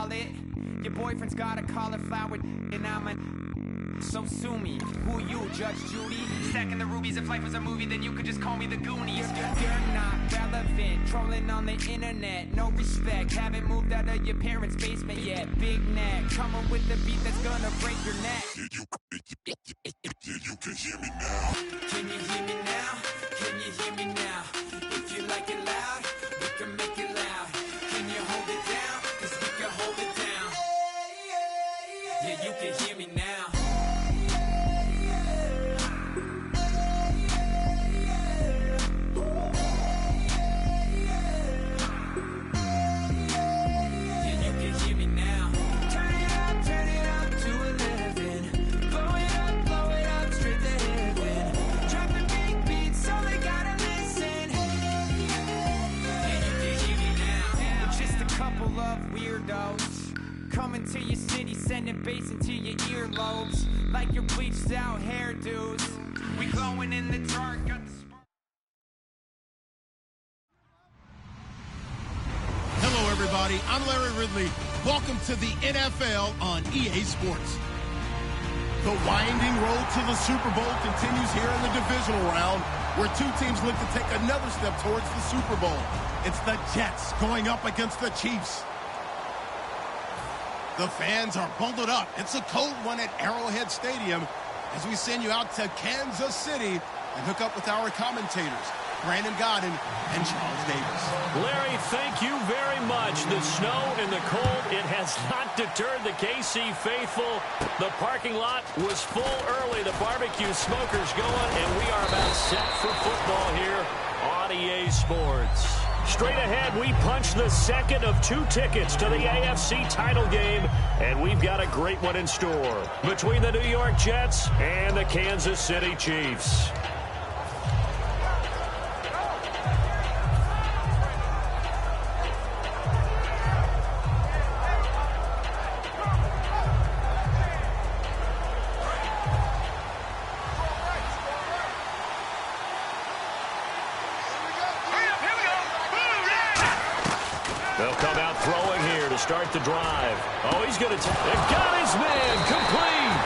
wallet. Your boyfriend's got a cauliflower and I'm a... So sue me, who you, Judge Judy? Stacking the rubies, if life was a movie, then you could just call me the Goonies. You're not relevant, trolling on the internet, no respect. Haven't moved out of your parents' basement yet. Big neck, coming with the beat that's gonna break your neck. You can hear me now. Can you hear me now? Can you hear me now? If you like it loud, we can make it loud. Can you hold it down? 'Cause we can hold it down. Yeah, you can hear me now. Coming to your city, sending bass into your earlobes, like your bleached out hairdos. We glowing in the dark, got the spark. Hello everybody, I'm Larry Ridley. Welcome to the NFL on EA Sports. The winding road to the Super Bowl continues here in the divisional round, where two teams look to take another step towards the Super Bowl. It's the Jets going up against the Chiefs. The fans are bundled up. It's a cold one at Arrowhead Stadium as we send you out to Kansas City and hook up with our commentators, Brandon Godden and Charles Davis. Larry, thank you very much. The snow and the cold, it has not deterred the KC faithful. The parking lot was full early. The barbecue smoker's going, and we are about set for football here on EA Sports. Straight ahead, we punch the second of two tickets to the AFC title game, and we've got a great one in store between the New York Jets and the Kansas City Chiefs. They'll come out throwing here to start the drive. Oh, he's going to they've got his man complete.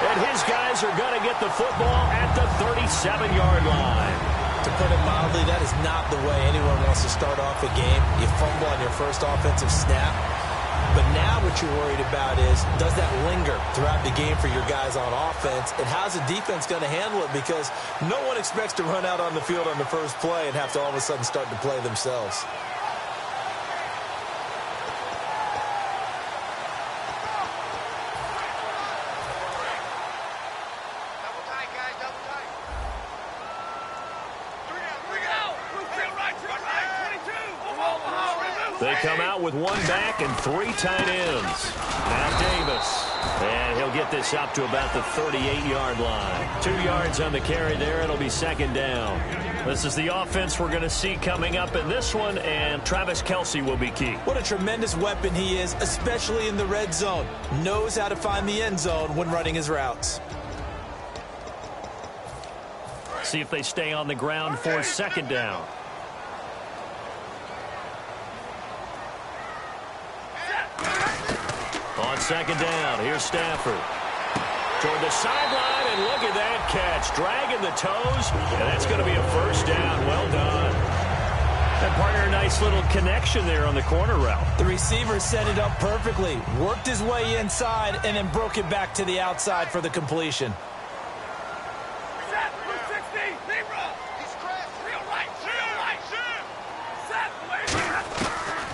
And his guys are going to get the football at the 37-yard line. To put it mildly, that is not the way anyone wants to start off a game. You fumble on your first offensive snap. But now what you're worried about is, does that linger throughout the game for your guys on offense? And how's the defense going to handle it? Because no one expects to run out on the field on the first play and have to all of a sudden start to play themselves. They come out with one back and three tight ends. Now Davis. And he'll get this up to about the 38-yard line. 2 yards on the carry there. It'll be second down. This is the offense we're going to see coming up in this one, and Travis Kelce will be key. What a tremendous weapon he is, especially in the red zone. Knows how to find the end zone when running his routes. See if they stay on the ground for second down. On second down, here's Stafford. Toward the sideline, and look at that catch. Dragging the toes, and that's going to be a first down. Well done. And partner, a nice little connection there on the corner route. The receiver set it up perfectly, worked his way inside, and then broke it back to the outside for the completion.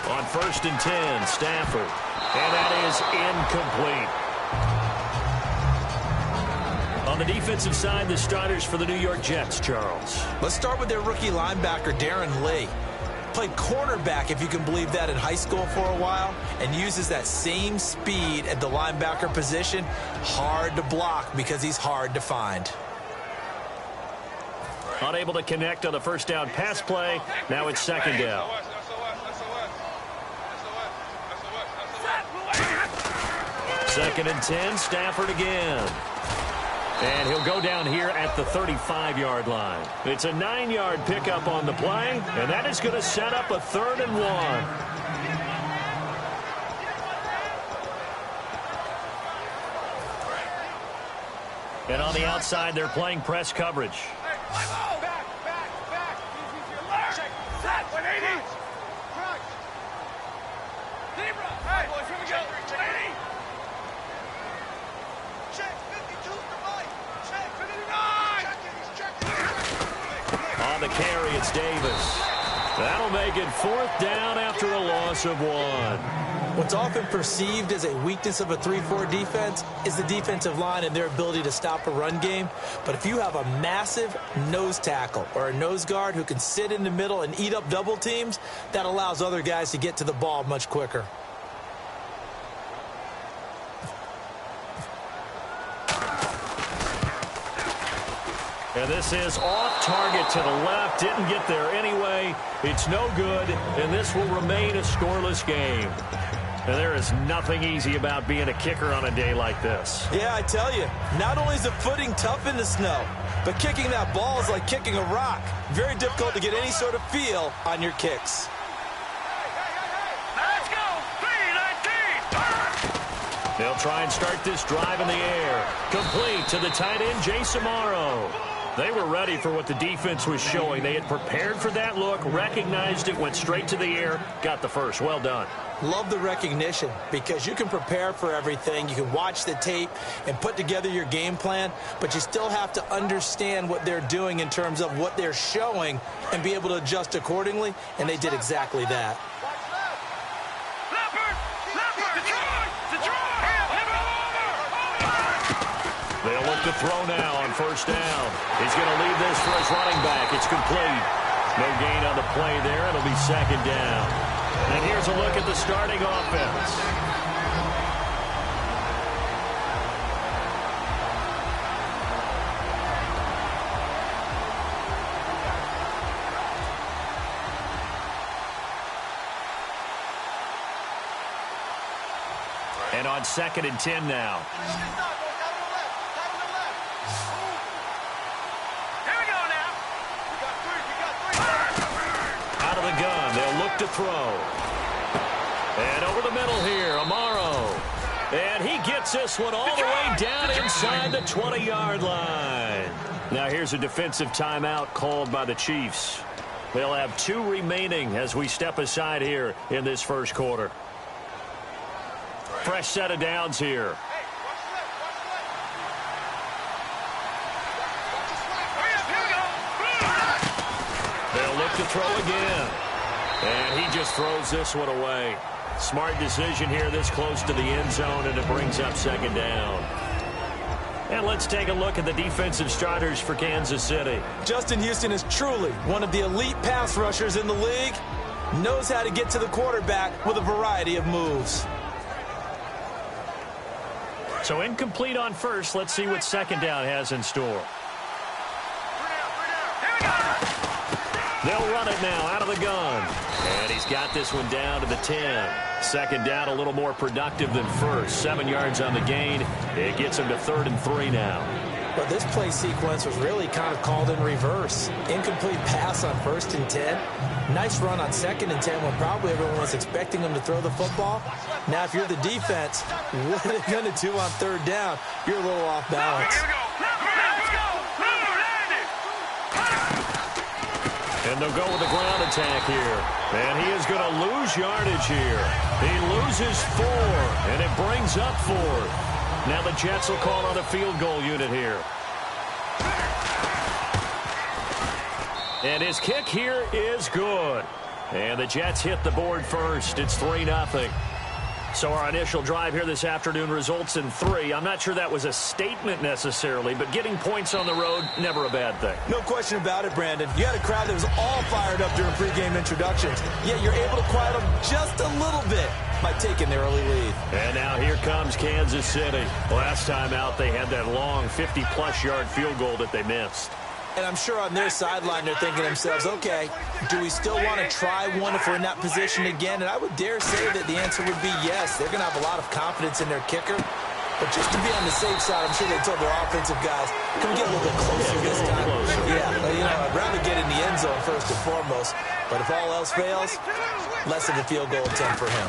On first and 10, Stafford. And that is incomplete. On the defensive side, the starters for the New York Jets, Charles. Let's start with their rookie linebacker, Darren Lee. Played cornerback, if you can believe that, in high school for a while, and uses that same speed at the linebacker position. Hard to block because he's hard to find. Unable to connect on the first down pass play. Now it's second down. Second and 10, Stafford again. And he'll go down here at the 35-yard line. It's a 9-yard pickup on the play, and that is going to set up a 3rd and 1. And on the outside, they're playing press coverage. On the carry, it's Davis. That'll make it 4th down after a loss of 1. What's often perceived as a weakness of a 3-4 defense is the defensive line and their ability to stop a run game. But if you have a massive nose tackle or a nose guard who can sit in the middle and eat up double teams, that allows other guys to get to the ball much quicker. And this is off target to the left. Didn't get there anyway. It's no good, and this will remain a scoreless game. And there is nothing easy about being a kicker on a day like this. Yeah, I tell you, not only is the footing tough in the snow, but kicking that ball is like kicking a rock. Very difficult to get any sort of feel on your kicks. Let's go! 3-19! They'll try and start this drive in the air. Complete to the tight end, Jason Morrow. They were ready for what the defense was showing. They had prepared for that look, recognized it, went straight to the air, got the first. Well done. Love the recognition because you can prepare for everything. You can watch the tape and put together your game plan, but you still have to understand what they're doing in terms of what they're showing and be able to adjust accordingly, and they did exactly that. They'll look to throw now on 1st down. He's going to leave this for his running back. It's complete. No gain on the play there. It'll be 2nd down. And here's a look at the starting offense. And on 2nd and 10 now. Out of the gun, they'll look to throw. And over the middle here, Amaro. And he gets this one all the way down inside the 20-yard line. Now here's a defensive timeout called by the Chiefs. They'll have 2 remaining as we step aside here in this first quarter. Fresh set of downs here. They'll look to throw again. And he just throws this one away. Smart decision here this close to the end zone, and it brings up 2nd down. And let's take a look at the defensive starters for Kansas City. Justin Houston is truly one of the elite pass rushers in the league. Knows how to get to the quarterback with a variety of moves. So incomplete on 1st. Let's see what 2nd down has in store. They'll run it now out of the gun. And he's got this one down to the 10. 2nd down a little more productive than 1st. 7 yards on the gain. It gets him to 3rd and 3 now. But this play sequence was really kind of called in reverse. Incomplete pass on 1st and 10. Nice run on 2nd and 10 when probably everyone was expecting him to throw the football. Now, if you're the defense, what are they going to do on 3rd down? You're a little off balance. And they'll go with the ground attack here. And he is going to lose yardage here. He loses 4, and it brings up 4th. Now the Jets will call on the field goal unit here. And his kick here is good. And the Jets hit the board first. It's 3-0. So our initial drive here this afternoon results in 3. I'm not sure that was a statement necessarily, but getting points on the road, never a bad thing. No question about it, Brandon. You had a crowd that was all fired up during pregame introductions, yet you're able to quiet them just a little bit by taking the early lead. And now here comes Kansas City. Last time out, they had that long 50-plus yard field goal that they missed. And I'm sure on their sideline they're thinking to themselves, okay, do we still want to try one if we're in that position again? And I would dare say that the answer would be yes. They're going to have a lot of confidence in their kicker. But just to be on the safe side, I'm sure they told their offensive guys, can we get a little bit closer this time? Yeah, I'd rather get in the end zone first and foremost. But if all else fails, less of a field goal attempt for him.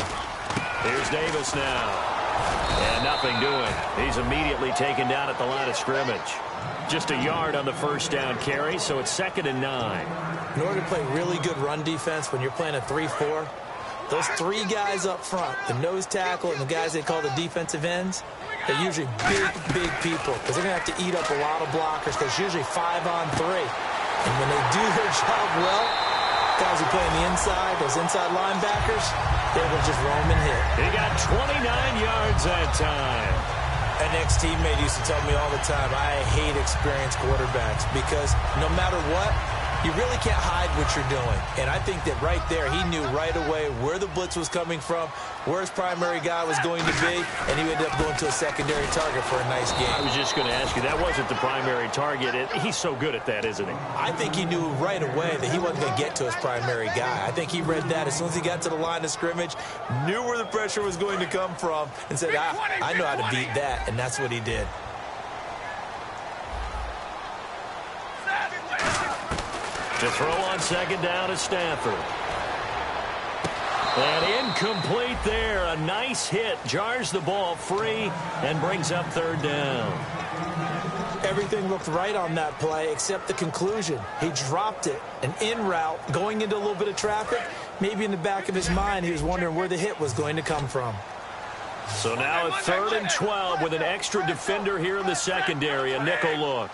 Here's Davis now. And nothing doing. He's immediately taken down at the line of scrimmage. Just a yard on the first down carry, so it's 2nd and 9. In order to play really good run defense when you're playing a 3-4, those 3 guys up front, the nose tackle and the guys they call the defensive ends, they're usually big people because they're going to have to eat up a lot of blockers because it's usually 5-on-3. And when they do their job well, guys who play on the inside, those inside linebackers, they're able to just roam and hit. He got 29 yards that time. An ex-teammate used to tell me all the time, I hate experienced quarterbacks because no matter what, you really can't hide what you're doing. And I think that right there, he knew right away where the blitz was coming from, where his primary guy was going to be, and he ended up going to a secondary target for a nice game. I was just going to ask you, that wasn't the primary target. He's so good at that, isn't he? I think he knew right away that he wasn't going to get to his primary guy. I think he read that as soon as he got to the line of scrimmage, knew where the pressure was going to come from, and said, I know how to beat that, and that's what he did. To throw on 2nd down to Stafford. And incomplete there. A nice hit. Jars the ball free and brings up 3rd down. Everything looked right on that play except the conclusion. He dropped it. An in route going into a little bit of traffic. Maybe in the back of his mind he was wondering where the hit was going to come from. So now it's 3rd and 12 with an extra defender here in the secondary. A nickel look.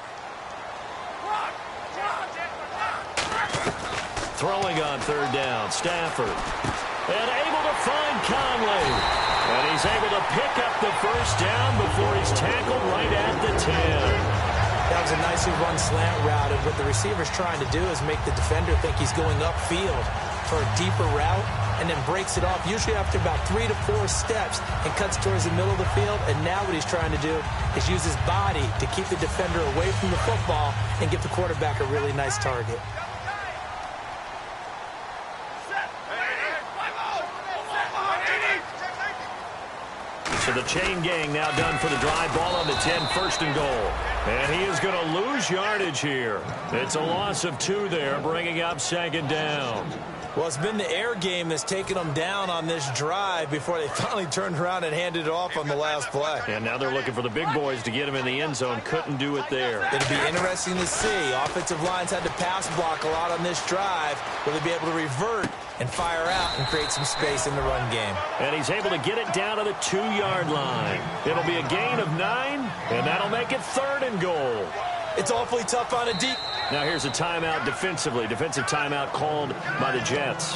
Throwing on 3rd down, Stafford. And able to find Conley. And he's able to pick up the first down before he's tackled right at the 10. That was a nicely run slant route, and what the receiver's trying to do is make the defender think he's going upfield for a deeper route, and then breaks it off, usually after about 3 to 4 steps, and cuts towards the middle of the field. And now what he's trying to do is use his body to keep the defender away from the football and give the quarterback a really nice target. So the chain gang now done for the drive. Ball on the 10, 1st and goal. And he is going to lose yardage here. It's a loss of 2 there, bringing up 2nd down. Well, it's been the air game that's taken them down on this drive before they finally turned around and handed it off on the last play. And now they're looking for the big boys to get him in the end zone. Couldn't do it there. It'll be interesting to see. Offensive lines had to pass block a lot on this drive. Will they be able to revert and fire out and create some space in the run game? And he's able to get it down to the 2-yard line. It'll be a gain of 9, and that'll make it 3rd and goal. It's awfully tough on a deep. Now here's a timeout defensively. Defensive timeout called by the Jets.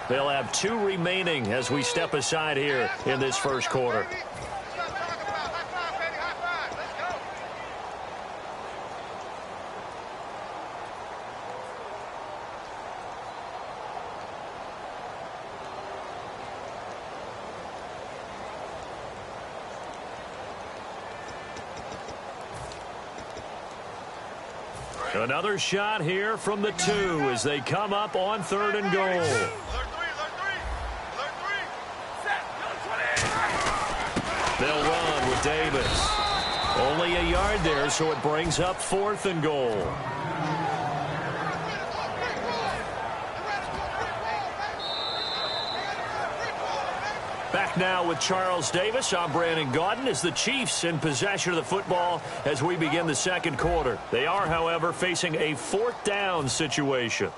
They'll have 2 remaining as we step aside here in this first quarter. Another shot here from the 2 as they come up on 3rd and goal. They'll run with Davis. Only a yard there, so it brings up 4th and goal. Back now with Charles Davis. I'm Brandon Gaudin as the Chiefs in possession of the football as we begin the second quarter. They are, however, facing a 4th down situation.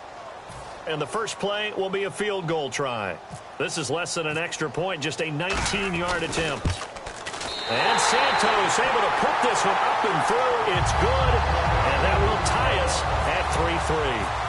And the first play will be a field goal try. This is less than an extra point, just a 19-yard attempt. And Santos able to put this one up and through. It's good, and that will tie us at 3-3.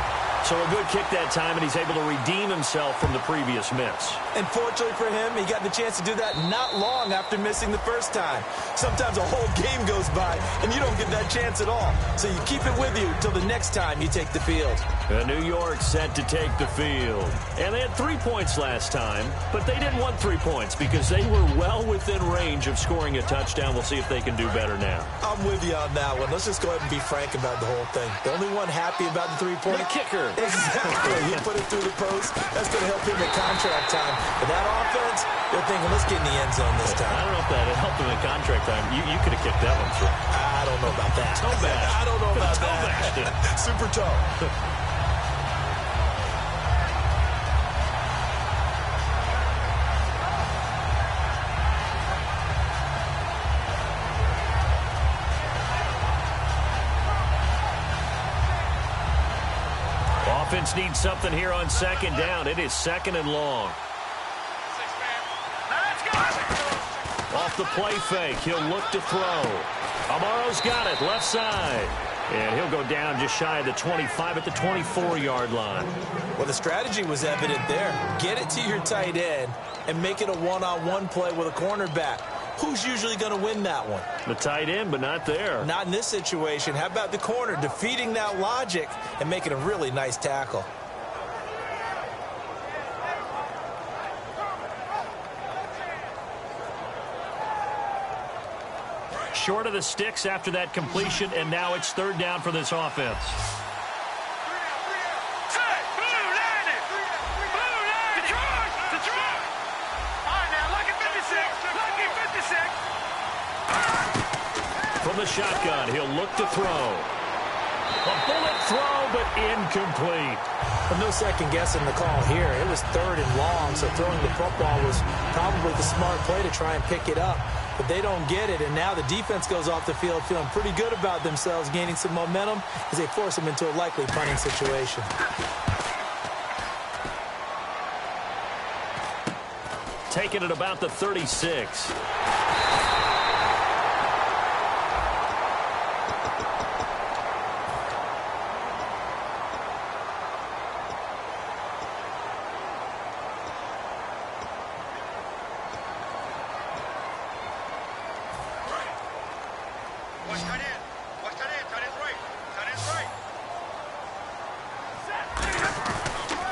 So a good kick that time, and he's able to redeem himself from the previous miss. And fortunately for him, he got the chance to do that not long after missing the first time. Sometimes a whole game goes by, and you don't get that chance at all. So you keep it with you till the next time you take the field. And New York set to take the field. And they had 3 points last time, but they didn't want 3 points because they were well within range of scoring a touchdown. We'll see if they can do better now. I'm with you on that one. Let's just go ahead and be frank about the whole thing. The only one happy about the 3-point The kicker. Exactly. He put it through the post. That's going to help him at contract time. But that offense, they're thinking, let's get in the end zone this time. I don't know if that helped him at contract time. You could have kicked that one through. I don't know about that. Toe bash. I don't know about Toe that. bashed it. Super toe. defense needs something here on second down. It is second and long. Off the play fake, he'll look to throw. Amaro's got it, left side. And he'll go down just shy of the 25 at the 24-yard line. Well, the strategy was evident there. Get it to your tight end and make it a one-on-one play with a cornerback. Who's usually going to win that one? The tight end, but not there. Not in this situation. How about the corner defeating that logic and making a really nice tackle? Short of the sticks after that completion, and now it's third down for this offense. From the shotgun, he'll look to throw. A bullet throw, but incomplete. Well, no second guessing the call here. It was third and long, so throwing the football was probably the smart play to try and pick it up. But they don't get it, and now the defense goes off the field feeling pretty good about themselves, gaining some momentum as they force them into a likely punting situation. Taken at about the 36.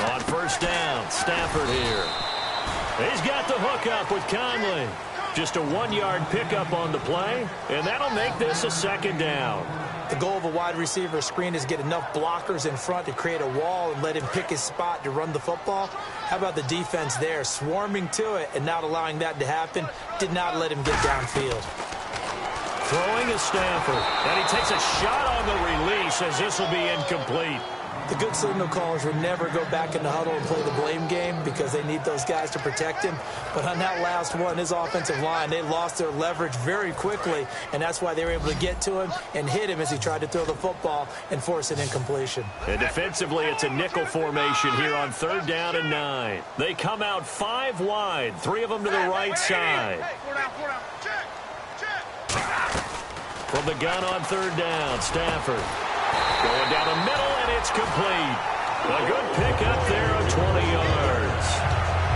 On first down, Stafford here. He's got the hook up with Conley. Just a 1-yard pickup on the play, and that'll make this a second down. The goal of a wide receiver screen is get enough blockers in front to create a wall and let him pick his spot to run the football. How about the defense there, swarming to it and not allowing that to happen? Did not let him get downfield. Throwing is Stafford, and he takes a shot on the release as this will be incomplete. The good signal callers would never go back in the huddle and play the blame game because they need those guys to protect him. But on that last one, his offensive line, they lost their leverage very quickly, and that's why they were able to get to him and hit him as he tried to throw the football and force an incompletion. And defensively, it's a nickel formation here on third down and 9. They come out 5 wide, 3 of them to the right side. From the gun on third down, Stafford. Going down the middle, and it's complete. A good pickup there of 20 yards.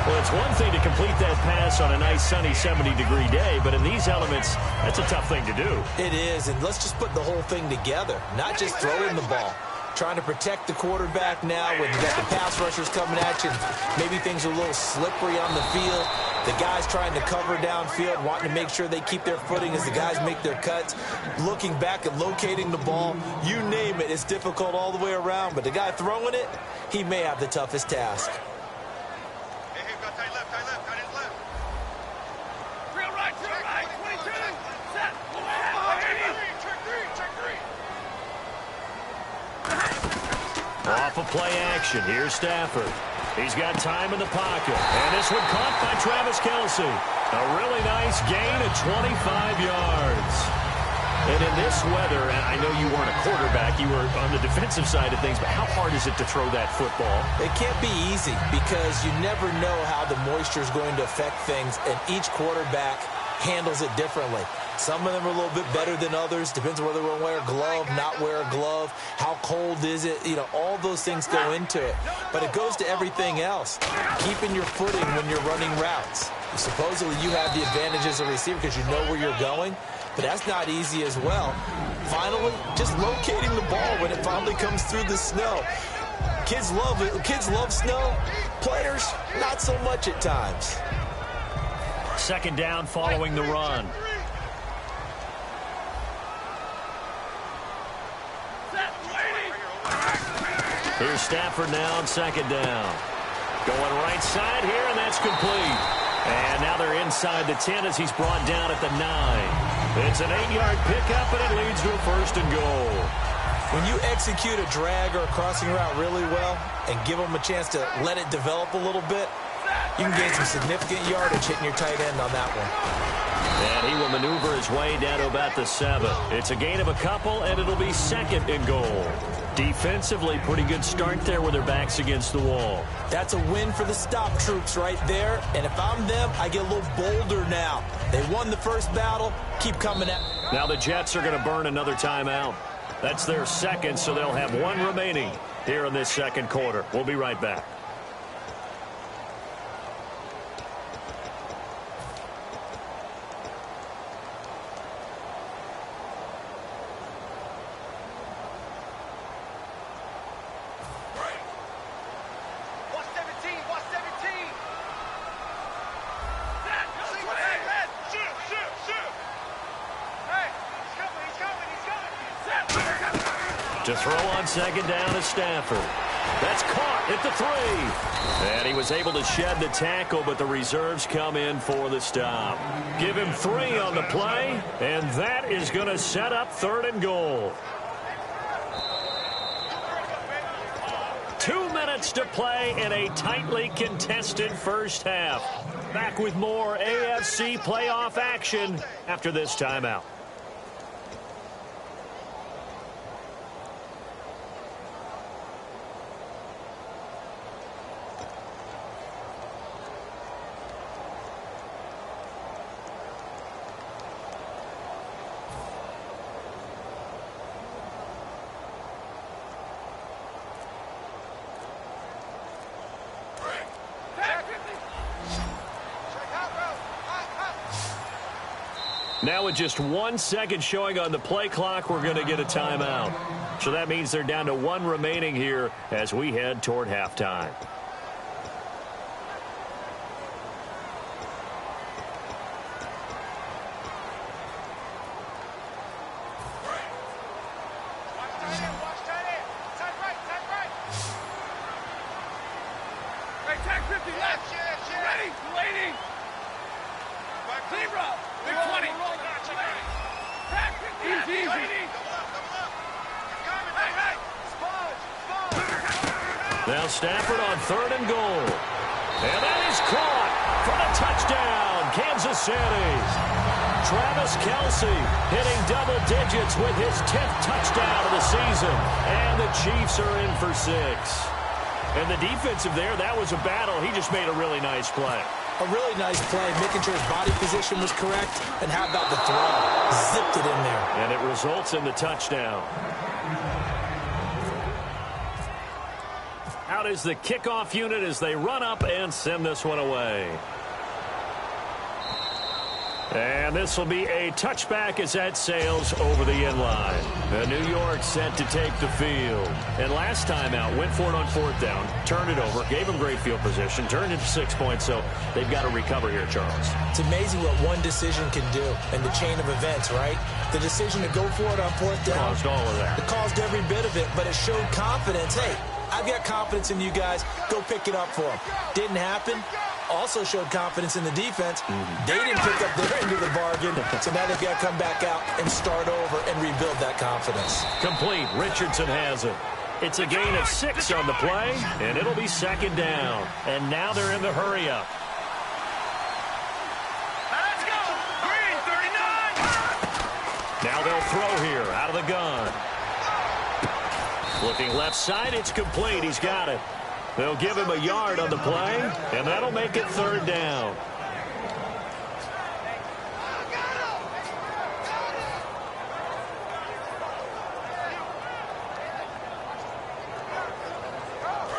Well, it's one thing to complete that pass on a nice sunny 70-degree day, but in these elements, that's a tough thing to do. It is, and let's just put the whole thing together, not just throwing the ball. Trying to protect the quarterback now when you got the pass rushers coming at you. Maybe things are a little slippery on the field. The guys trying to cover downfield, wanting to make sure they keep their footing as the guys make their cuts. Looking back and locating the ball, you name it, it's difficult all the way around. But the guy throwing it, he may have the toughest task. Off of play action, here's Stafford. He's got time in the pocket. And this one caught by Travis Kelce. A really nice gain of 25 yards. And in this weather, and I know you weren't a quarterback, you were on the defensive side of things, but how hard is it to throw that football? It can't be easy because you never know how the moisture is going to affect things, and each quarterback handles it differently. Some of them are a little bit better than others. Depends on whether we're going to wear a glove, not wear a glove. How cold is it? You know, all those things go into it. But it goes to everything else. Keeping your footing when you're running routes. Supposedly you have the advantage as a receiver because you know where you're going. But that's not easy as well. Finally, just locating the ball when it finally comes through the snow. Kids love it. Kids love snow. Players, not so much at times. Second down following the run. Here's Stafford now on second down. Going right side here, and that's complete. And now they're inside the 10 as he's brought down at the 9. It's an 8-yard pickup, and it leads to a first and goal. When you execute a drag or a crossing route really well and give them a chance to let it develop a little bit, you can gain some significant yardage hitting your tight end on that one. And he will maneuver his way down to about the 7. It's a gain of a couple, and it'll be 2nd and goal. Defensively, pretty good start there with their backs against the wall. That's a win for the stop troops right there. And if I'm them, I get a little bolder now. They won the first battle. Keep coming at. Now the Jets are going to burn another timeout. That's their 2nd, so they'll have 1 remaining here in this 2nd quarter. We'll be right back. To throw on 2nd down is Stafford. That's caught at the 3. And he was able to shed the tackle, but the reserves come in for the stop. Give him 3 on the play, and that is going to set up 3rd and goal. 2 minutes to play in a tightly contested first half. Back with more AFC playoff action after this timeout. Now with just 1 second showing on the play clock, we're going to get a timeout. So that means they're down to 1 remaining here as we head toward halftime. Now Stafford on 3rd and goal. And that is caught for the touchdown, Kansas City. Travis Kelce hitting double digits with his 10th touchdown of the season. And the Chiefs are in for 6. And the defensive there, that was a battle. He just made a really nice play. A really nice play, making sure his body position was correct. And how about the throw? Zipped it in there. And it results in the touchdown. Out is the kickoff unit as they run up and send this one away. And this will be a touchback as that sails over the end line. The New York set to take the field. And last time out, went for it on 4th down, turned it over, gave them great field position, turned it to 6 points, so they've got to recover here, Charles. It's amazing what one decision can do in the chain of events, right? The decision to go for it on 4th down. Caused all of that. It caused every bit of it, but it showed confidence. Hey, I've got confidence in you guys. Go pick it up for them. Didn't happen. Also showed confidence in the defense. They didn't pick up their end of the bargain, so now they've got to come back out and start over and rebuild that confidence. Complete. Richardson has it. It's a gain of 6 on the play, and it'll be 2nd down. And now they're in the hurry-up. Let's go! Green, 39! Now they'll throw here out of the gun. Looking left side, it's complete. He's got it. They'll give him a yard on the play, and that'll make it 3rd down.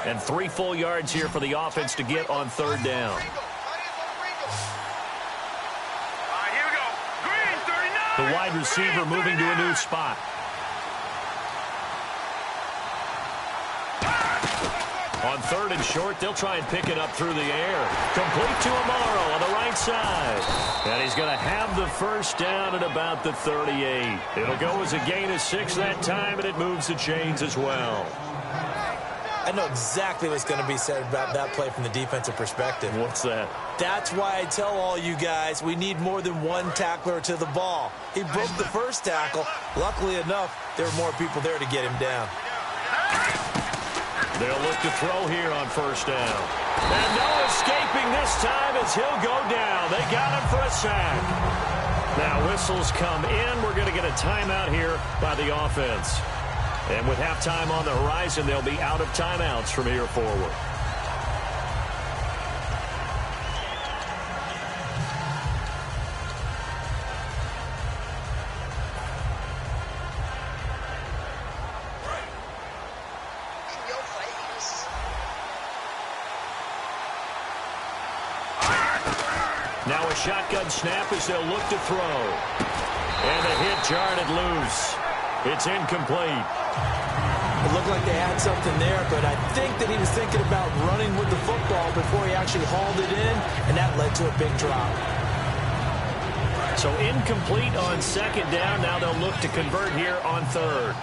And 3 full yards here for the offense to get on 3rd down. All right, here we go. Green, 39! The wide receiver moving to a new spot. On 3rd and short, they'll try and pick it up through the air. Complete to Amaro on the right side. And he's going to have the first down at about the 38. It'll go as a gain of 6 that time, and it moves the chains as well. I know exactly what's going to be said about that play from the defensive perspective. What's that? That's why I tell all you guys we need more than one tackler to the ball. He broke the first tackle. Luckily enough, there were more people there to get him down. They'll look to throw here on 1st down. And no escaping this time as he'll go down. They got him for a sack. Now whistles come in. We're going to get a timeout here by the offense. And with halftime on the horizon, they'll be out of timeouts from here forward. Now a shotgun snap as they'll look to throw. And the hit jarred it loose. It's incomplete. It looked like they had something there, but I think that he was thinking about running with the football before he actually hauled it in, and that led to a big drop. So incomplete on second down. Now they'll look to convert here on third.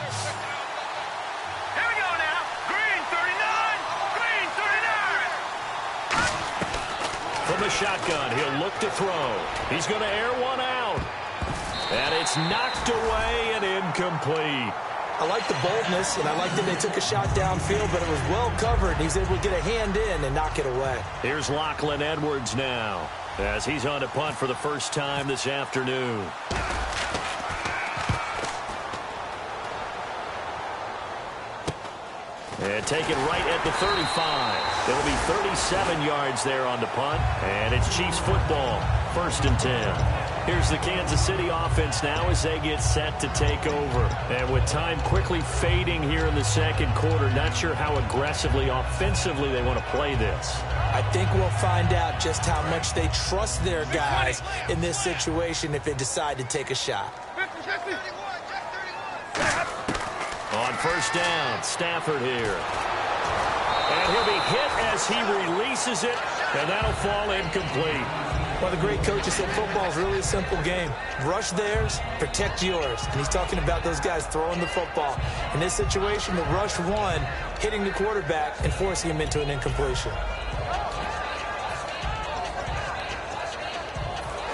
Here we go now. Green 39. Green 39. From the shotgun, he'll look to throw. He's going to air one out. And it's knocked away and incomplete. I like the boldness, and I like that they took a shot downfield, but it was well covered. He's able to get a hand in and knock it away. Here's Lachlan Edwards now, as he's on to punt for the first time this afternoon. And taken right at the 35. It'll be 37 yards there on the punt, and it's Chiefs football, 1st and 10. Here's the Kansas City offense now as they get set to take over. And with time quickly fading here in the second quarter, not sure how aggressively, offensively they want to play this. I think we'll find out just how much they trust their guys in this situation if they decide to take a shot. On first down, Stafford here. And he'll be hit as he releases it, and that'll fall incomplete. Well, the great coach has said football is really a simple game. Rush theirs, protect yours. And he's talking about those guys throwing the football. In this situation, the rush one, hitting the quarterback and forcing him into an incompletion.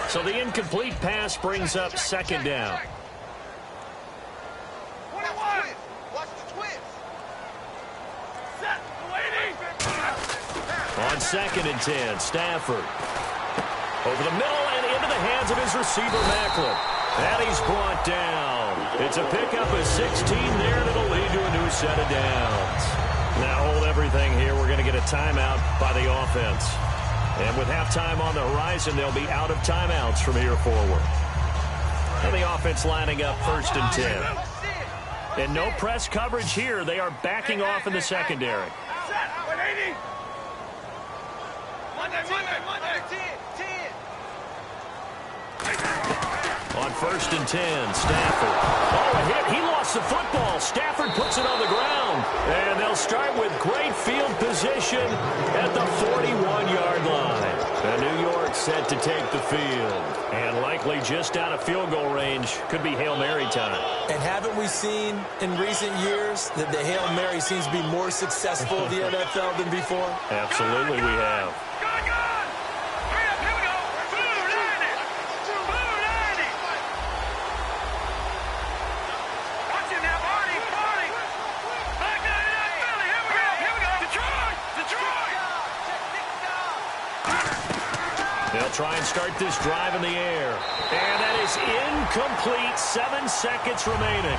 So the incomplete pass brings up second down. On 2nd and 10, Stafford. Over the middle and into the hands of his receiver, Macklin. And he's brought down. It's a pickup of 16 there, and it'll lead to a new set of downs. Now hold everything here. We're going to get a timeout by the offense. And with halftime on the horizon, they'll be out of timeouts from here forward. And the offense lining up 1st and 10. And no press coverage here. They are backing off in the secondary. On 1st and 10, Stafford. Oh, a hit. He lost the football. Stafford puts it on the ground. And they'll start with great field position at the 41-yard line. And New York set to take the field. And likely just out of field goal range. Could be Hail Mary time. And haven't we seen in recent years that the Hail Mary seems to be more successful in the NFL than before? Absolutely we have. They'll try and start this drive in the air. And that is incomplete. 7 seconds remaining.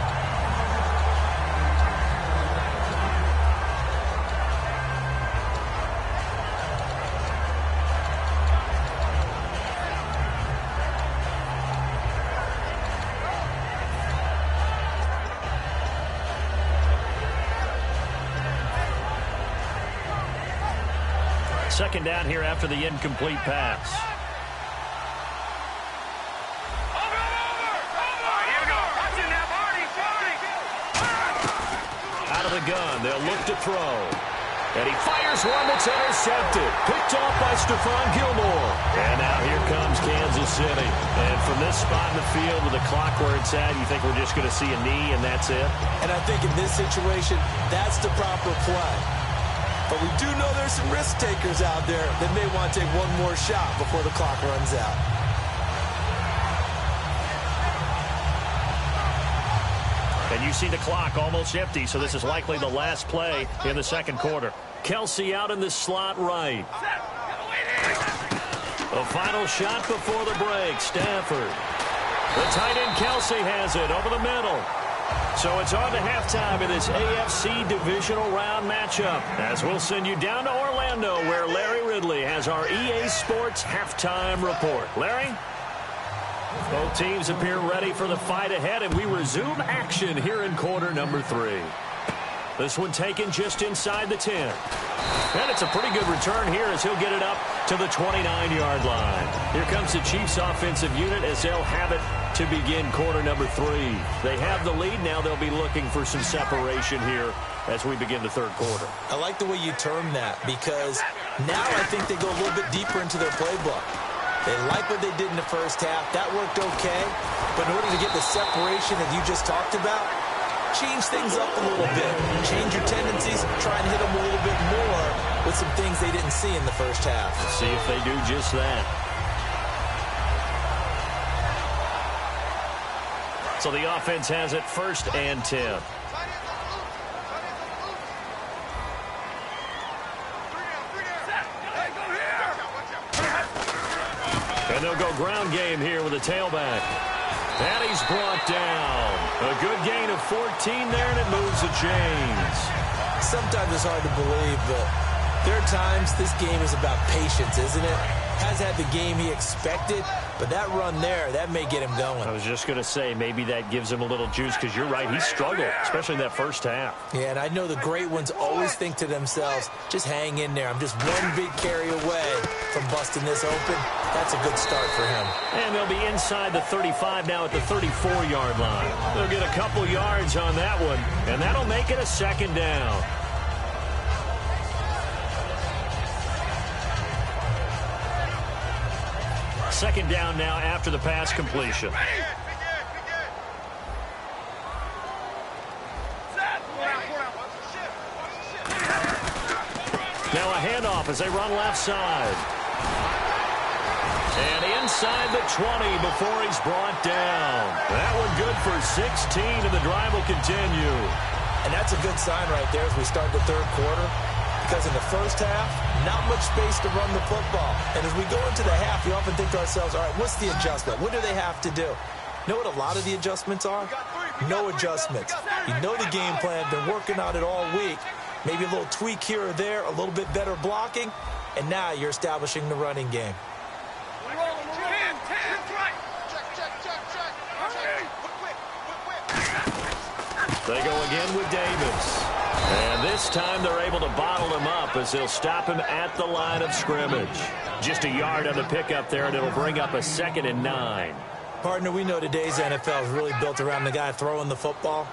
Second down here after the incomplete pass. Out of the gun, they'll look to throw. And he fires one that's intercepted. Picked off by Stephon Gilmore. And now here comes Kansas City. And from this spot in the field with the clock where it's at, you think we're just going to see a knee and that's it? And I think in this situation, that's the proper play. But we do know there's some risk takers out there that may want to take one more shot before the clock runs out. And you see the clock almost empty, so this is likely the last play in the second quarter. Kelsey out in the slot right. A final shot before the break. Stafford. The tight end Kelsey has it over the middle. So it's on to halftime in this AFC divisional round matchup, as we'll send you down to Orlando, where Larry Ridley has our EA Sports halftime report. Larry? Both teams appear ready for the fight ahead, and we resume action here in quarter number 3. This one taken just inside the 10. And it's a pretty good return here as he'll get it up to the 29-yard line. Here comes the Chiefs offensive unit as they'll have it to begin quarter number 3. They have the lead. Now they'll be looking for some separation here as we begin the third quarter. I like the way you term that, because now I think they go a little bit deeper into their playbook. They like what they did in the first half. That worked okay. But in order to get the separation that you just talked about, change things up a little bit. Change your tendencies. Try and hit them a little bit more with some things they didn't see in the first half. Let's see if they do just that. So the offense has it 1st and 10. And they'll go ground game here with a tailback. And he's brought down. A good gain of 14 there, and it moves the chains. Sometimes it's hard to believe, but there are times this game is about patience, isn't it? Has had the game he expected, but that run there, that may get him going. I was just going to say, maybe that gives him a little juice, because you're right, he struggled, especially in that first half. Yeah, and I know the great ones always think to themselves, just hang in there. I'm just one big carry away from busting this open. That's a good start for him. And they'll be inside the 35 now at the 34-yard line. They'll get a couple yards on that one, and that'll make it a 2nd down. Second down now after the pass completion. Now a handoff as they run left side. And inside the 20 before he's brought down. That one good for 16, and the drive will continue. And that's a good sign right there as we start the third quarter. Because in the first half, not much space to run the football. And as we go into the half, we often think to ourselves, all right, what's the adjustment? What do they have to do? You know what a lot of the adjustments are? No adjustments. You know the game plan, been working on it all week. Maybe a little tweak here or there, a little bit better blocking, and now you're establishing the running game. They go again with Davis. And this time they're able to bottle him up as they'll stop him at the line of scrimmage. Just a yard on the pickup there, and it'll bring up a 2nd and 9. Partner, we know today's NFL is really built around the guy throwing the football.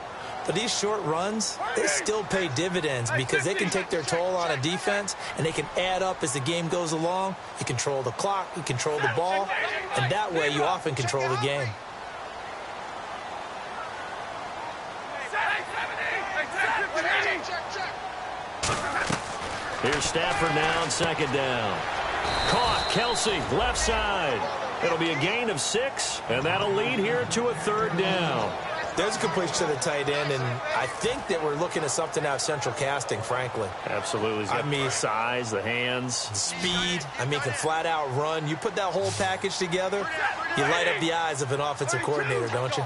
But these short runs, they still pay dividends because they can take their toll on a defense, and they can add up as the game goes along. You control the clock, you control the ball, and that way you often control the game. Here's Stafford now on 2nd down. Caught, Kelsey, left side. It'll be a gain of 6, and that'll lead here to a 3rd down. There's a completion to the tight end, and I think that we're looking at something out of central casting, frankly. Absolutely. He's got the size, the hands. The speed. I mean, can flat out run. You put that whole package together, you light up the eyes of an offensive coordinator, don't you?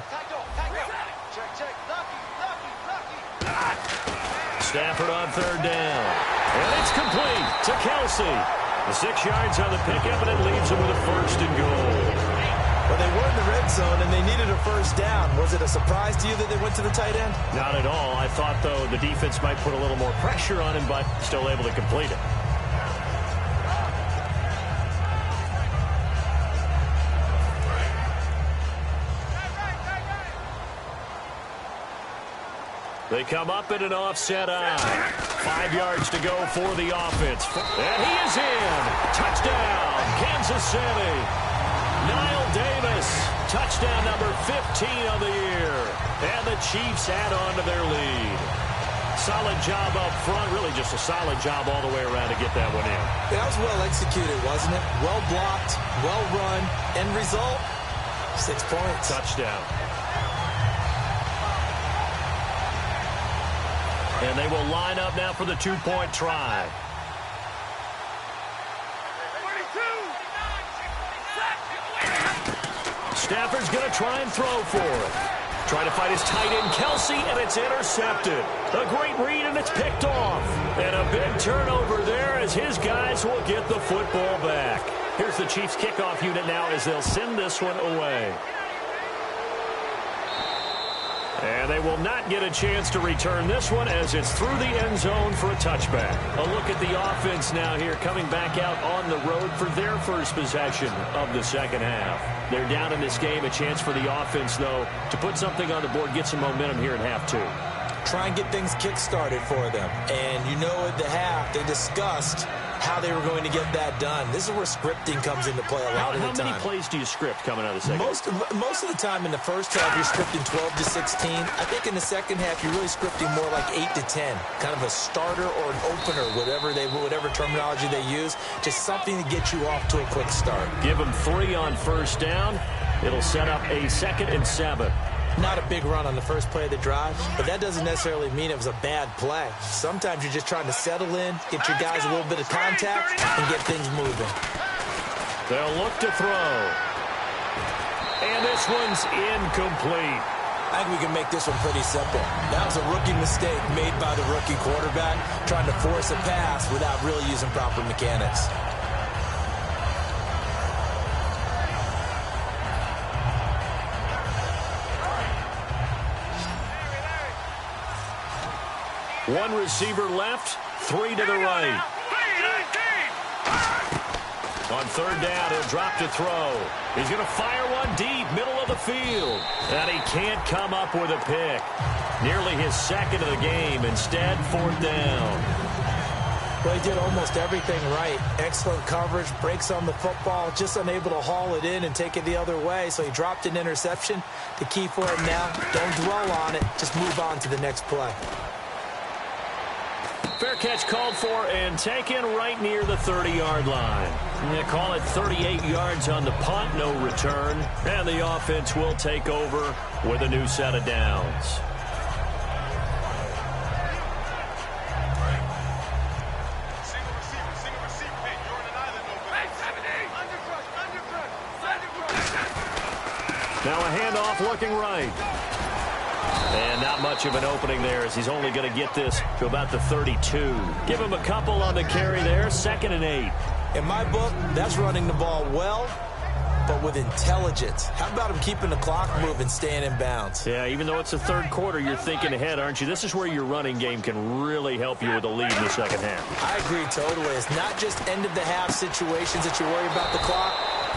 Stafford on 3rd down. And it's complete to Kelsey. The 6 yards on the pickup, and it leaves them with a 1st and goal. Well, they were in the red zone, and they needed a 1st down. Was it a surprise to you that they went to the tight end? Not at all. I thought, though, the defense might put a little more pressure on him, but still able to complete it. They come up in an offset eye. 5 yards to go for the offense. And he is in. Touchdown, Kansas City. Niall Davis, touchdown number 15 of the year. And the Chiefs add on to their lead. Solid job up front. Really just a solid job all the way around to get that one in. That was well executed, wasn't it? Well blocked, well run. End result, 6 points. Touchdown. And they will line up now for the 2-point try. Stafford's going to try and throw for it. Trying to fight his tight end, Kelsey, and it's intercepted. A great read, and it's picked off. And a big turnover there as his guys will get the football back. Here's the Chiefs kickoff unit now as they'll send this one away. And they will not get a chance to return this one as it's through the end zone for a touchback. A look at the offense now here coming back out on the road for their first possession of the second half. They're down in this game. A chance for the offense, though, to put something on the board, get some momentum here in half two. Try and get things kick-started for them. And you know at the half, they discussed how they were going to get that done. This is where scripting comes into play a lot of the time. How many plays do you script coming out of the second half? Most of the time in the first half, you're scripting 12 to 16. I think in the second half, you're really scripting more like 8 to 10. Kind of a starter or an opener, whatever terminology they use. Just something to get you off to a quick start. Give them 3 on first down. It'll set up a 2nd and 7. Not a big run on the first play of the drive, but that doesn't necessarily mean it was a bad play. Sometimes you're just trying to settle in, get your guys a little bit of contact, and get things moving. They'll look to throw. And this one's incomplete. I think we can make this one pretty simple. That was a rookie mistake made by the rookie quarterback, trying to force a pass without really using proper mechanics. One receiver left, 3 to the right. On third down, he'll drop to throw. He's going to fire one deep, middle of the field. And he can't come up with a pick. Nearly his 2nd of the game. Instead, 4th down. Well, he did almost everything right. Excellent coverage, breaks on the football, just unable to haul it in and take it the other way. So he dropped an interception. The key for him now, don't dwell on it. Just move on to the next play. Fair catch called for and taken right near the 30-yard line. They call it 38 yards on the punt, no return. And the offense will take over with a new set of downs. Now a handoff looking right. And not much of an opening there as he's only going to get this to about the 32. Give him a couple on the carry there, 2nd and 8. In my book, that's running the ball well, but with intelligence. How about him keeping the clock moving, staying in bounds? Yeah, even though it's the third quarter, you're thinking ahead, aren't you? This is where your running game can really help you with a lead in the second half. I agree totally. It's not just end-of-the-half situations that you worry about the clock.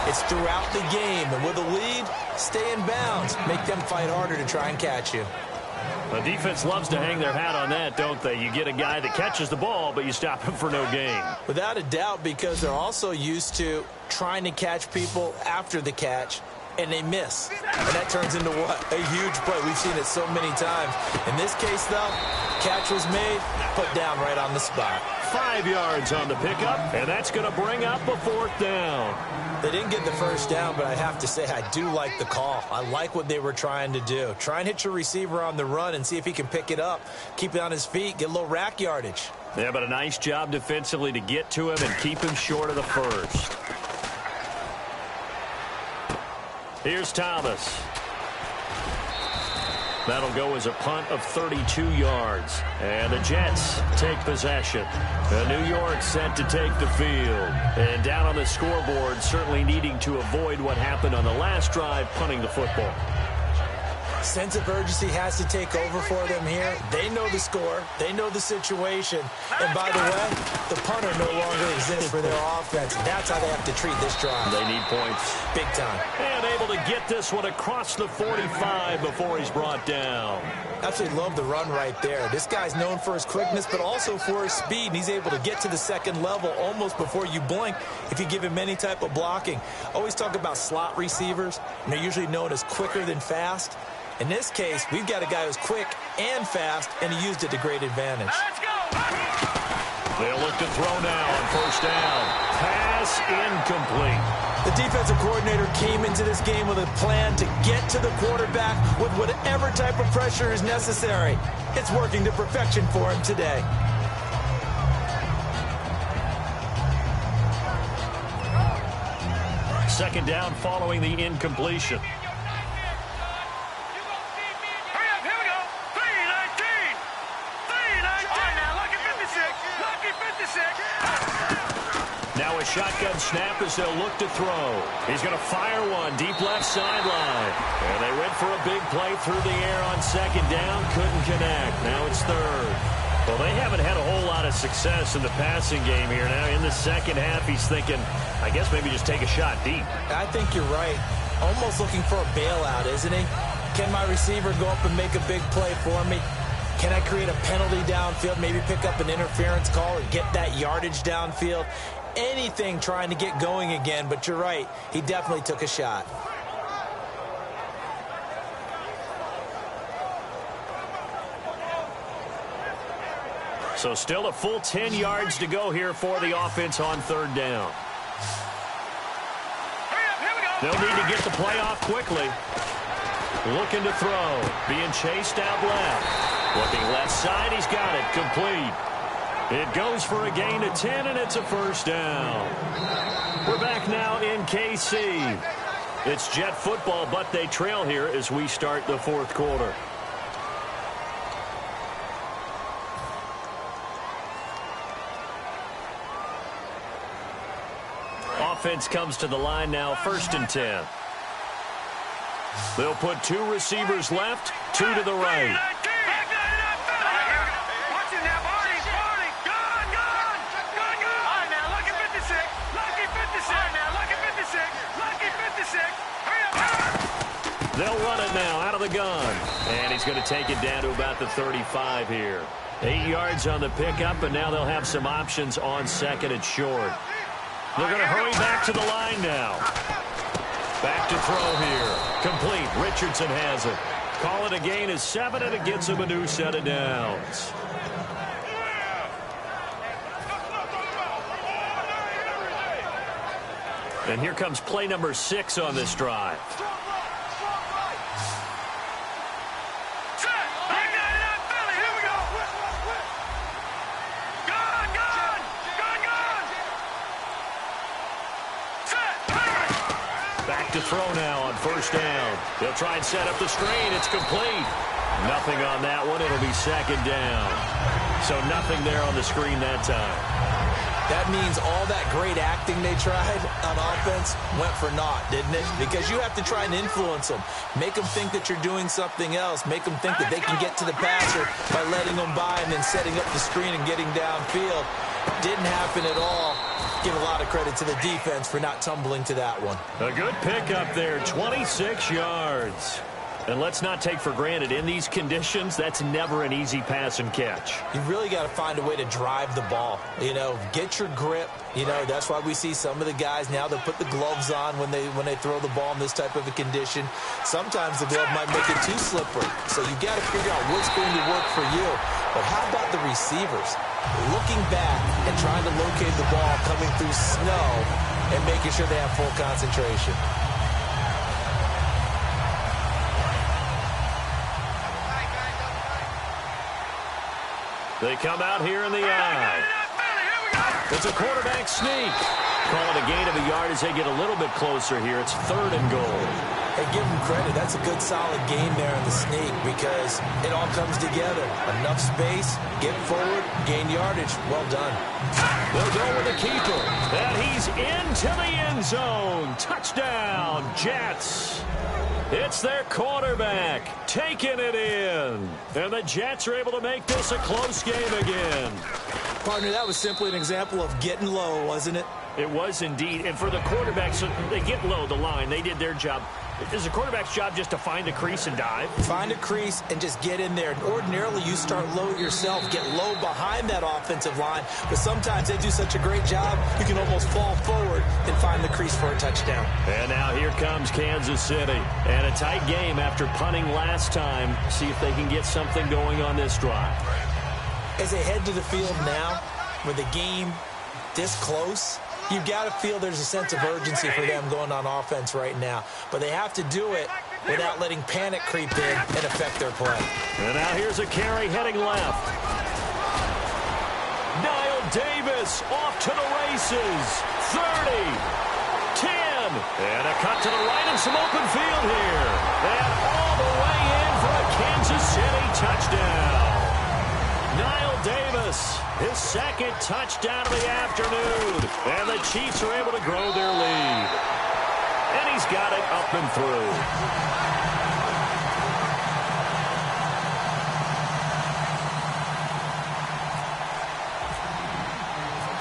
It's throughout the game. And with a lead, stay in bounds. Make them fight harder to try and catch you. The defense loves to hang their hat on that, don't they? You get a guy that catches the ball, but you stop him for no gain. Without a doubt, because they're also used to trying to catch people after the catch, and they miss. And that turns into what? A huge play. We've seen it so many times. In this case, though, catch was made, put down right on the spot. 5 yards on the pickup, and that's going to bring up a 4th down. They didn't get the first down, but I have to say I do like the call. I like what they were trying to do. Try and hit your receiver on the run and see if he can pick it up, keep it on his feet, get a little rack yardage. Yeah, but a nice job defensively to get to him and keep him short of the first. Here's Thomas. That'll go as a punt of 32 yards. And the Jets take possession. New York set to take the field. And down on the scoreboard, certainly needing to avoid what happened on the last drive, punting the football. Sense of urgency has to take over for them here. They know the score. They know the situation. And by the way, the punter no longer exists for their offense. That's how they have to treat this drive. They need points. Big time. And able to get this one across the 45 before he's brought down. Absolutely love the run right there. This guy's known for his quickness, but also for his speed. And he's able to get to the second level almost before you blink if you give him any type of blocking. Always talk about slot receivers, and they're usually known as quicker than fast. In this case, we've got a guy who's quick and fast, and he used it to great advantage. They'll look to throw now on first down. Pass incomplete. The defensive coordinator came into this game with a plan to get to the quarterback with whatever type of pressure is necessary. It's working to perfection for him today. Second down following the incompletion. Hurry up, here we go. 3-19. 3-19. All right, now, lucky 56. Lucky 56. Now a shotgun snap as they'll look to throw. He's going to fire one deep left sideline. And they went for a big play through the air on second down. Couldn't connect. Now it's third. Well, they haven't had a whole lot of success in the passing game here. Now in the second half, he's thinking, I guess maybe just take a shot deep. I think you're right. Almost looking for a bailout, isn't he? Can my receiver go up and make a big play for me? Can I create a penalty downfield, maybe pick up an interference call and get that yardage downfield? Anything trying to get going again, but you're right. He definitely took a shot. So still a full 10 yards to go here for the offense on third down. They'll need to get the play off quickly. Looking to throw. Being chased out left. Looking left side. He's got it. Complete. It goes for a gain of 10, and it's a first down. We're back now in KC. It's Jet football, but they trail here as we start the fourth quarter. Offense comes to the line now, 1st and 10. They'll put 2 receivers left, 2 to the right. They'll run it now out of the gun. And he's going to take it down to about the 35 here. 8 yards on the pickup, and now they'll have some options on second and short. They're going to hurry back to the line now. Back to throw here. Complete. Richardson has it. Call it a gain of 7, and it gets him a new set of downs. And here comes play number 6 on this drive. To throw now on first down. They'll try and set up the screen. It's complete. Nothing on that one. It'll be second down. So nothing there on the screen that time. That means all that great acting they tried on offense went for naught, didn't it? Because you have to try and influence them. Make them think that you're doing something else. Make them think that they can get to the passer by letting them by and then setting up the screen and getting downfield. Didn't happen at all. Give a lot of credit to the defense for not tumbling to that one. A good pickup there, 26 yards. And let's not take for granted, in these conditions, that's never an easy pass and catch. You really got to find a way to drive the ball. You know, get your grip. You know, that's why we see some of the guys now that put the gloves on when they throw the ball in this type of a condition. Sometimes the glove might make it too slippery. So you got to figure out what's going to work for you. But how about the receivers? Looking back and trying to locate the ball coming through snow and making sure they have full concentration. They come out here in the eye. It's a quarterback sneak. Call it a gain of a yard as they get a little bit closer here. It's 3rd and goal. Hey, give them credit. That's a good, solid game there in the sneak because it all comes together. Enough space, get forward, gain yardage. Well done. They'll go with the keeper. And he's into the end zone. Touchdown, Jets. It's their quarterback taking it in. And the Jets are able to make this a close game again. Partner, that was simply an example of getting low, wasn't it? It was indeed. And for the quarterbacks, so they get low the line. They did their job. Is the quarterback's job just to find a crease and dive? Find a crease and just get in there. Ordinarily, you start low yourself, get low behind that offensive line. But sometimes they do such a great job, you can almost fall forward and find the crease for a touchdown. And now here comes Kansas City. And a tight game after punting last time. See if they can get something going on this drive. As they head to the field now, with the game this close, you've got to feel there's a sense of urgency for them going on offense right now. But they have to do it without letting panic creep in and affect their play. And now here's a carry heading left. Niall Davis off to the races. 30, 10. run. And a cut to the right and some open field here. And all the way in for a Kansas City touchdown. Niall Davis, his second touchdown of the afternoon. And the Chiefs are able to grow their lead. And he's got it up and through.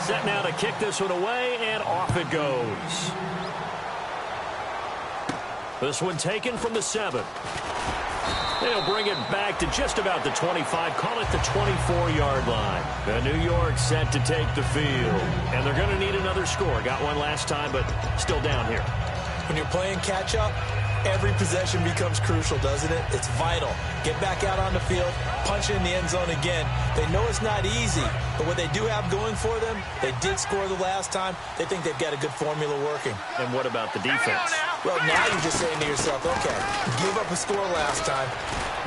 Set now to kick this one away, and off it goes. This one taken from the 7. They'll bring it back to just about the 25, call it the 24-yard line. The New York set to take the field, and they're going to need another score. Got one last time, but still down here. When you're playing catch-up, every possession becomes crucial, doesn't it? It's vital. Get back out on the field, punch in the end zone again. They know it's not easy, but what they do have going for them, they did score the last time. They think they've got a good formula working. And what about the defense? Well, now you're just saying to yourself, okay, give up a score last time.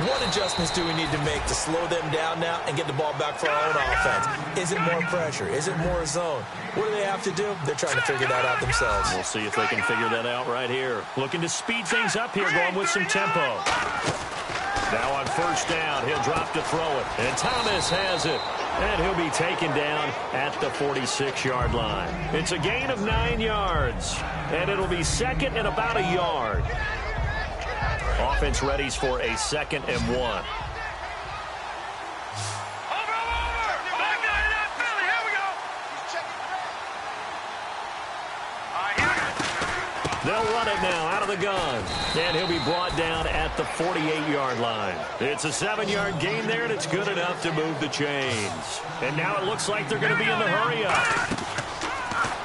What adjustments do we need to make to slow them down now and get the ball back for our own offense? Is it more pressure? Is it more zone? What do they have to do? They're trying to figure that out themselves. We'll see if they can figure that out right here. Looking to speed things up here, going with some tempo. Now on first down, he'll drop to throw it. And Thomas has it. And he'll be taken down at the 46-yard line. It's a gain of 9 yards. And it'll be second and about a yard. Offense readies for a 2nd and 1. They'll run it now out of the gun. And he'll be brought down at the 48-yard line. It's a 7-yard gain there, and it's good enough to move the chains. And now it looks like they're going to be in the hurry-up.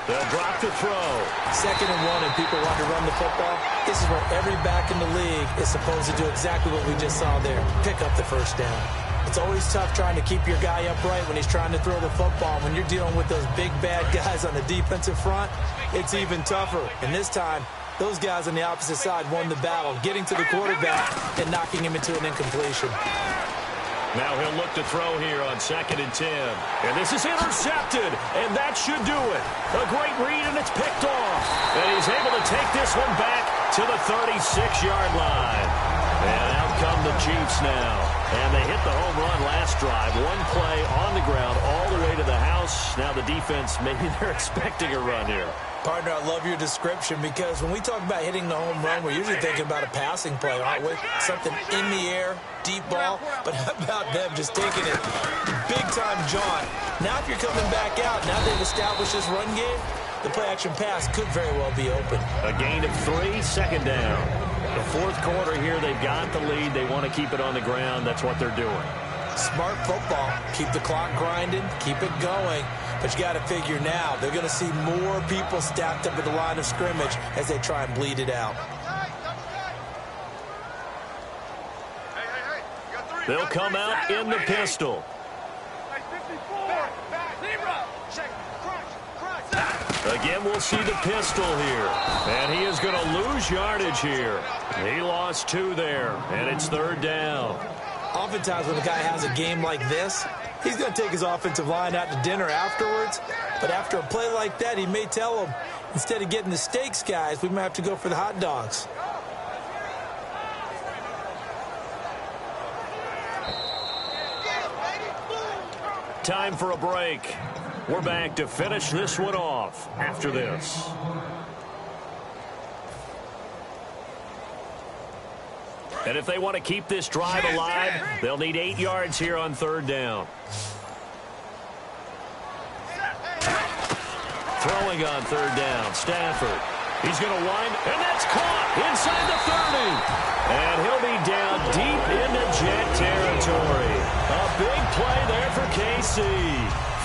They'll drop the throw. 2nd and 1, and people want to run the football. This is where every back in the league is supposed to do exactly what we just saw there. Pick up the first down. It's always tough trying to keep your guy upright when he's trying to throw the football. When you're dealing with those big, bad guys on the defensive front, it's even tougher. And this time, those guys on the opposite side won the battle, getting to the quarterback and knocking him into an incompletion. Now he'll look to throw here on 2nd and 10. And this is intercepted, and that should do it. A great read, and it's picked off. And he's able to take this one back to the 36-yard line. And out come the Chiefs now. And they hit the home run last drive. One play on the ground all the way to the house. Now the defense, maybe they're expecting a run here. Partner, I love your description because when we talk about hitting the home run, we're usually thinking about a passing play, aren't we? Something in the air, deep ball. But how about them just taking it big-time jaunt? Now if you're coming back out, now they've established this run game, the play-action pass could very well be open. A gain of 3, 2nd down. The 4th quarter here, they've got the lead. They want to keep it on the ground. That's what they're doing. Smart football. Keep the clock grinding. Keep it going. But you got to figure now, they're going to see more people stacked up at the line of scrimmage as they try and bleed it out. They'll come out in the pistol. Again, we'll see the pistol here. And he is going to lose yardage here. He lost 2 there, and it's 3rd down. Oftentimes when a guy has a game like this, he's going to take his offensive line out to dinner afterwards. But after a play like that, he may tell them, instead of getting the steaks, guys, we might have to go for the hot dogs. Time for a break. We're back to finish this one off after this. And if they want to keep this drive alive, they'll need 8 yards here on 3rd down. Throwing on 3rd down, Stafford. He's going to wind, and that's caught inside the 30. And he'll be down deep into Jet territory. A big play there for KC.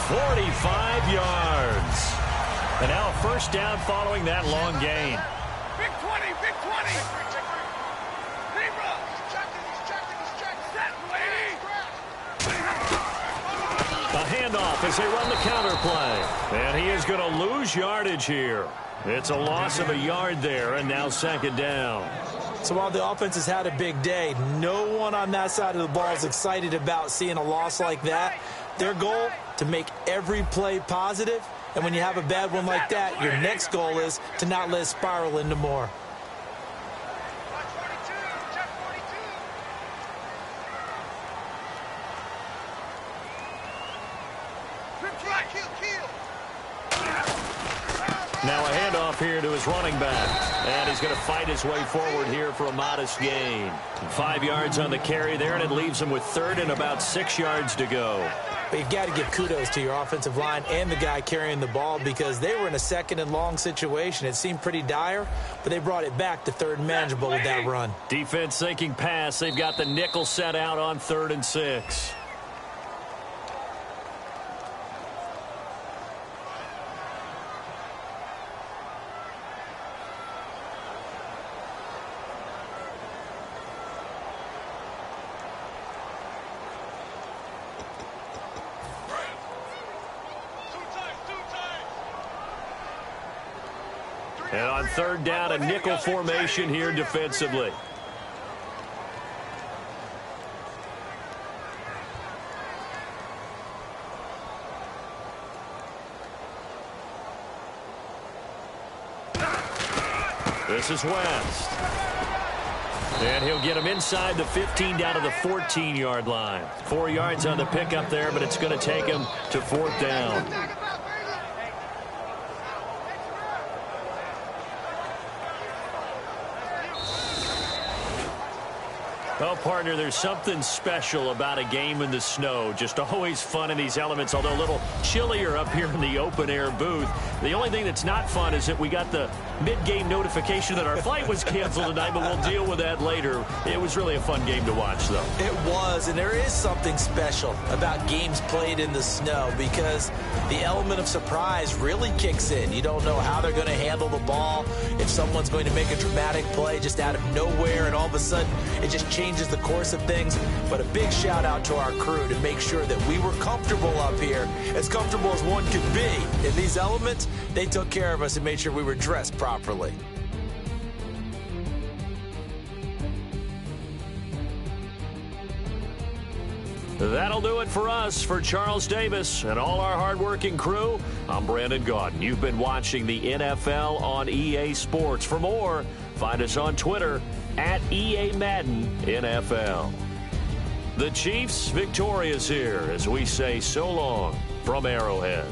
45 yards. And now a 1st down following that long gain. Big 20, big 20. A handoff as they run the counter play. And he is going to lose yardage here. It's a loss of a yard there, and now 2nd down. So while the offense has had a big day, no one on that side of the ball is excited about seeing a loss like that. Their goal, to make every play positive And when you have a bad one like that, your next goal is to not let it spiral into more. Now a handoff here to his running back. And he's going to fight his way forward here for a modest gain. 5 yards on the carry there, and it leaves him with third and about 6 yards to go. But you've got to give kudos to your offensive line and the guy carrying the ball because they were in a second and long situation. It seemed pretty dire, but they brought it back to third and manageable with that run. Defense thinking pass. They've got the nickel set out on 3rd and 6. And on 3rd down, a nickel formation here defensively. This is West. And he'll get him inside the 15 down to the 14-yard line. 4 yards on the pickup there, but it's going to take him to 4th down. Well, partner, there's something special about a game in the snow. Just always fun in these elements, although a little chillier up here in the open-air booth. The only thing that's not fun is that we got the mid-game notification that our flight was canceled tonight, but we'll deal with that later. It was really a fun game to watch, though. It was, and there is something special about games played in the snow because the element of surprise really kicks in. You don't know how they're going to handle the ball, if someone's going to make a dramatic play just out of nowhere, and all of a sudden it just changes the course of things. But a big shout out to our crew to make sure that we were comfortable up here, as comfortable as one could be. In these elements, they took care of us and made sure we were dressed properly. That'll do it for us. For Charles Davis and all our hardworking crew, I'm Brandon Gaudin. You've been watching the NFL on EA Sports. For more, find us on Twitter at EA Madden NFL. The Chiefs victorious here as we say so long from Arrowhead.